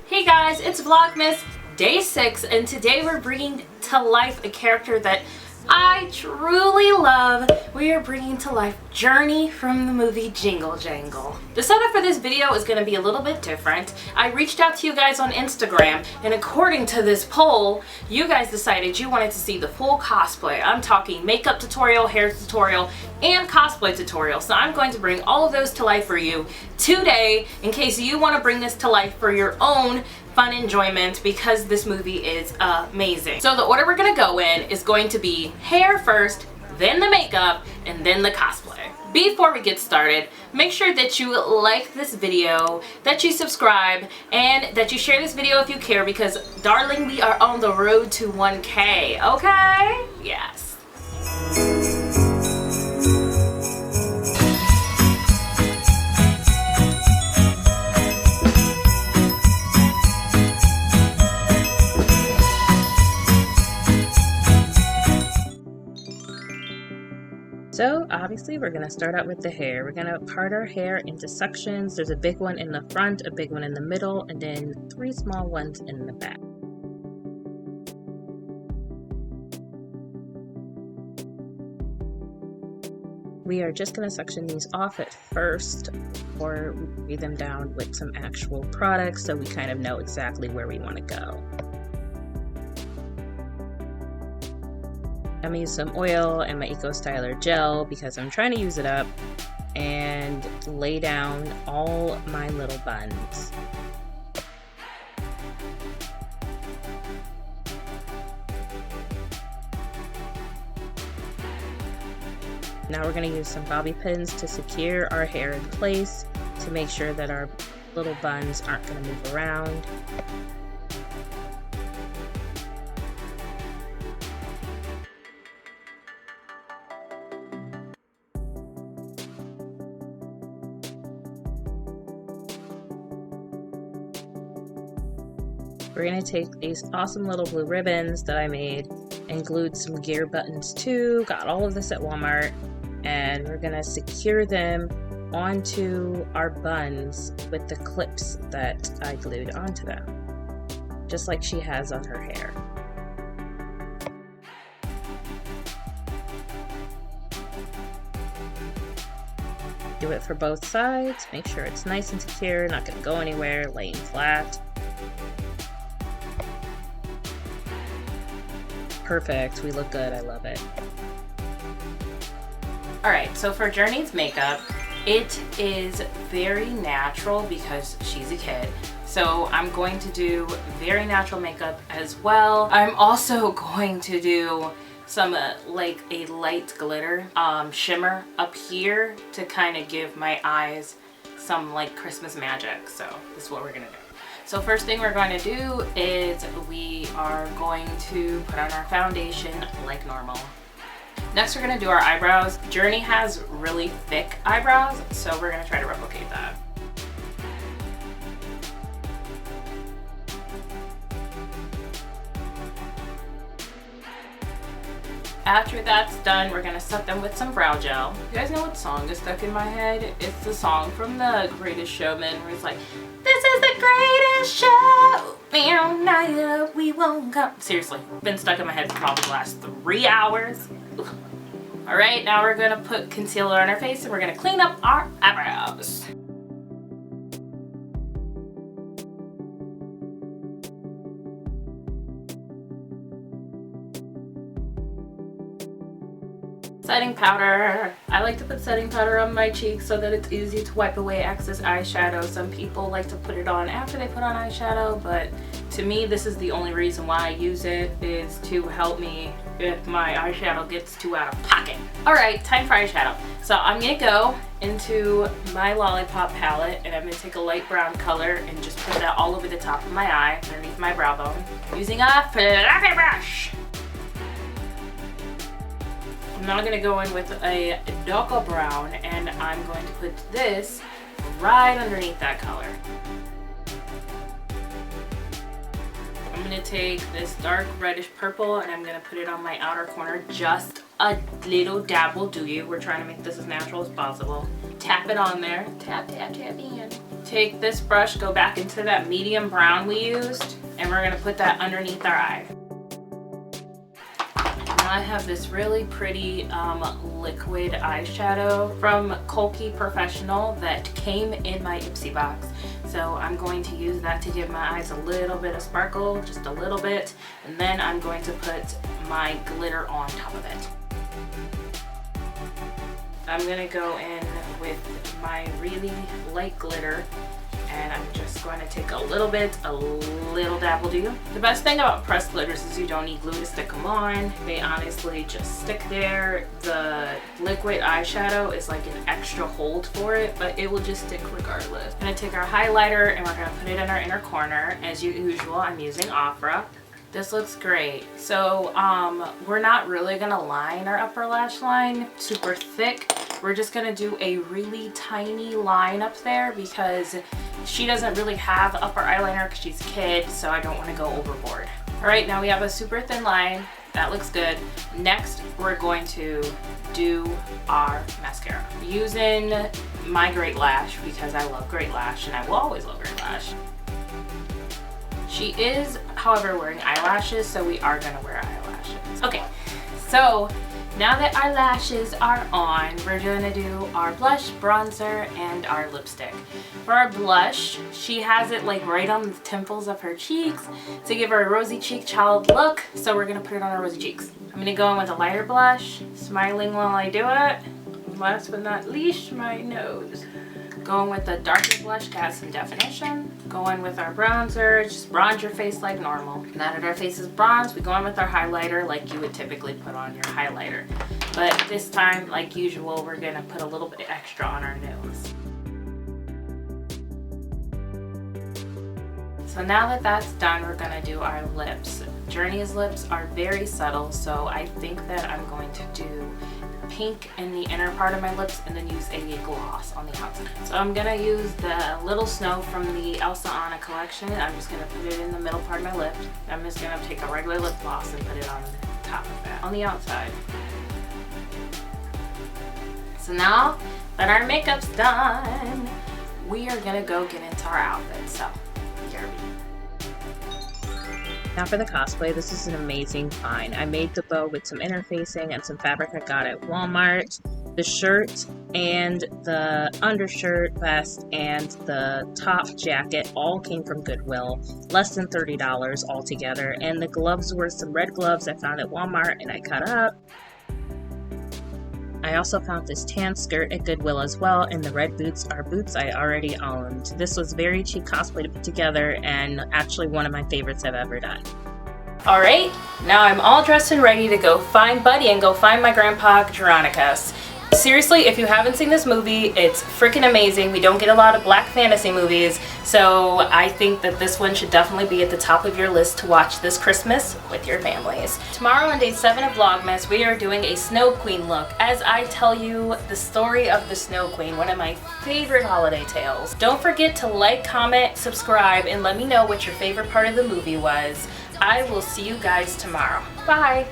Hey guys, it's Vlogmas Day 6, and today we're bringing to life a character that I truly love. We are bringing to life Journey from the movie Jingle Jangle. The setup for this video is going to be a little bit different. I reached out to you guys on Instagram, and according to this poll, you guys decided you wanted to see the full cosplay. I'm talking makeup tutorial, hair tutorial, and cosplay tutorial. So I'm going to bring all of those to life for you today in case you want to bring this to life for your own fun enjoyment, because this movie is amazing. So the order we're gonna go in is going to be hair first, then the makeup, and then the cosplay. Before we get started, make sure that you like this video, that you subscribe, and that you share this video if you care, because darling, we are on the road to 1K, okay? Yes. So obviously we're going to start out with the hair. We're going to part our hair into sections. There's a big one in the front, a big one in the middle, and then 3 small ones in the back. We are just going to section these off at first before we lay them down with some actual products so we kind of know exactly where we want to go. I'm going to use some oil and my Ecosyler Gel because I'm trying to use it up and lay down all my little buns. Now we're going to use some bobby pins to secure our hair in place to make sure that our little buns aren't going to move around. We're going to take these awesome little blue ribbons that I made and glued some gear buttons too. Got all of this at Walmart, and we're going to secure them onto our buns with the clips that I glued onto them, just like she has on her hair. Do it for both sides. Make sure it's nice and secure, not going to go anywhere, laying flat. Perfect, we look good, I love it. Alright, so for Journey's makeup, it is very natural because she's a kid. So I'm going to do very natural makeup as well. I'm also going to do some like a light glitter shimmer up here to kind of give my eyes some like Christmas magic. So this is what we're gonna do. So first thing we're going to do is we are going to put on our foundation like normal. Next we're going to do our eyebrows. Journey has really thick eyebrows, so we're going to try to replicate that. After that's done, we're going to set them with some brow gel. You guys know what song is stuck in my head? It's the song from The Greatest Showman where it's like, "This is the greatest show, now we won't come." Seriously, been stuck in my head for probably the last 3 hours. Alright, now we're going to put concealer on our face and we're going to clean up our eyebrows. Setting powder. I like to put setting powder on my cheeks so that it's easy to wipe away excess eyeshadow. Some people like to put it on after they put on eyeshadow, but to me this is the only reason why I use it, is to help me if my eyeshadow gets too out of pocket. Alright, time for eyeshadow. So I'm going to go into my Lollipop palette and I'm going to take a light brown color and just put that all over the top of my eye, underneath my brow bone, using a fluffy brush. I'm now going to go in with a darker brown and I'm going to put this right underneath that color. I'm going to take this dark reddish purple and I'm going to put it on my outer corner. Just a little dab will do you. We're trying to make this as natural as possible. Tap it on there. Tap, tap, tap in. Take this brush, go back into that medium brown we used, and we're gonna put that underneath our eye. Now I have this really pretty liquid eyeshadow from Kofi Professional that came in my Ipsy box. So I'm going to use that to give my eyes a little bit of sparkle, just a little bit, and then I'm going to put my glitter on top of it. I'm gonna go in with my really light glitter, and I'm just going to take a little dab will do. The best thing about pressed glitters is you don't need glue to stick them on. They honestly just stick there. The liquid eyeshadow is like an extra hold for it, but it will just stick regardless. I'm gonna take our highlighter and we're gonna put it in our inner corner. As usual, I'm using Opera. This looks great. So we're not really gonna line our upper lash line super thick. We're just gonna do a really tiny line up there because she doesn't really have upper eyeliner because she's a kid, so I don't want to go overboard. All right, now we have a super thin line. That looks good. Next, we're going to do our mascara. Using my Great Lash because I love Great Lash and I will always love Great Lash. She is, however, wearing eyelashes, so we are gonna wear eyelashes. Okay, so now that our lashes are on, we're gonna do our blush, bronzer, and our lipstick. For our blush, she has it like right on the temples of her cheeks to give her a rosy cheek child look, so we're gonna put it on our rosy cheeks. I'm gonna go in with a lighter blush, smiling while I do it. Last but not least, my nose. Going with the darker blush to add some definition. Going with our bronzer, just bronze your face like normal. Now that our face is bronzed, we go in with our highlighter like you would typically put on your highlighter. But this time, like usual, we're gonna put a little bit extra on our nose. So now that that's done, we're gonna do our lips. Journey's lips are very subtle, so I think that I'm going to do pink in the inner part of my lips and then use a gloss on the outside. So I'm gonna use the Little Snow from the Elsa Anna collection. I'm just gonna put it in the middle part of my lip. I'm just gonna take a regular lip gloss and put it on the top of that, on the outside. So now that our makeup's done, we are gonna go get into our outfit. So here we go. Now for the cosplay, this is an amazing find. I made the bow with some interfacing and some fabric I got at Walmart. The shirt and the undershirt, vest, and the top jacket all came from Goodwill. Less than $30 altogether. And the gloves were some red gloves I found at Walmart and I cut up. I also found this tan skirt at Goodwill as well, and the red boots are boots I already owned. This was very cheap cosplay to put together and actually one of my favorites I've ever done. All right, now I'm all dressed and ready to go find Buddy and go find my grandpa Geronicus. Seriously, if you haven't seen this movie, it's freaking amazing. We don't get a lot of black fantasy movies, so I think that this one should definitely be at the top of your list to watch this Christmas with your families. Tomorrow on day 7 of Vlogmas, we are doing a Snow Queen look as I tell you the story of the Snow Queen, one of my favorite holiday tales. Don't forget to like, comment, subscribe, and let me know what your favorite part of the movie was. I will see you guys tomorrow. Bye!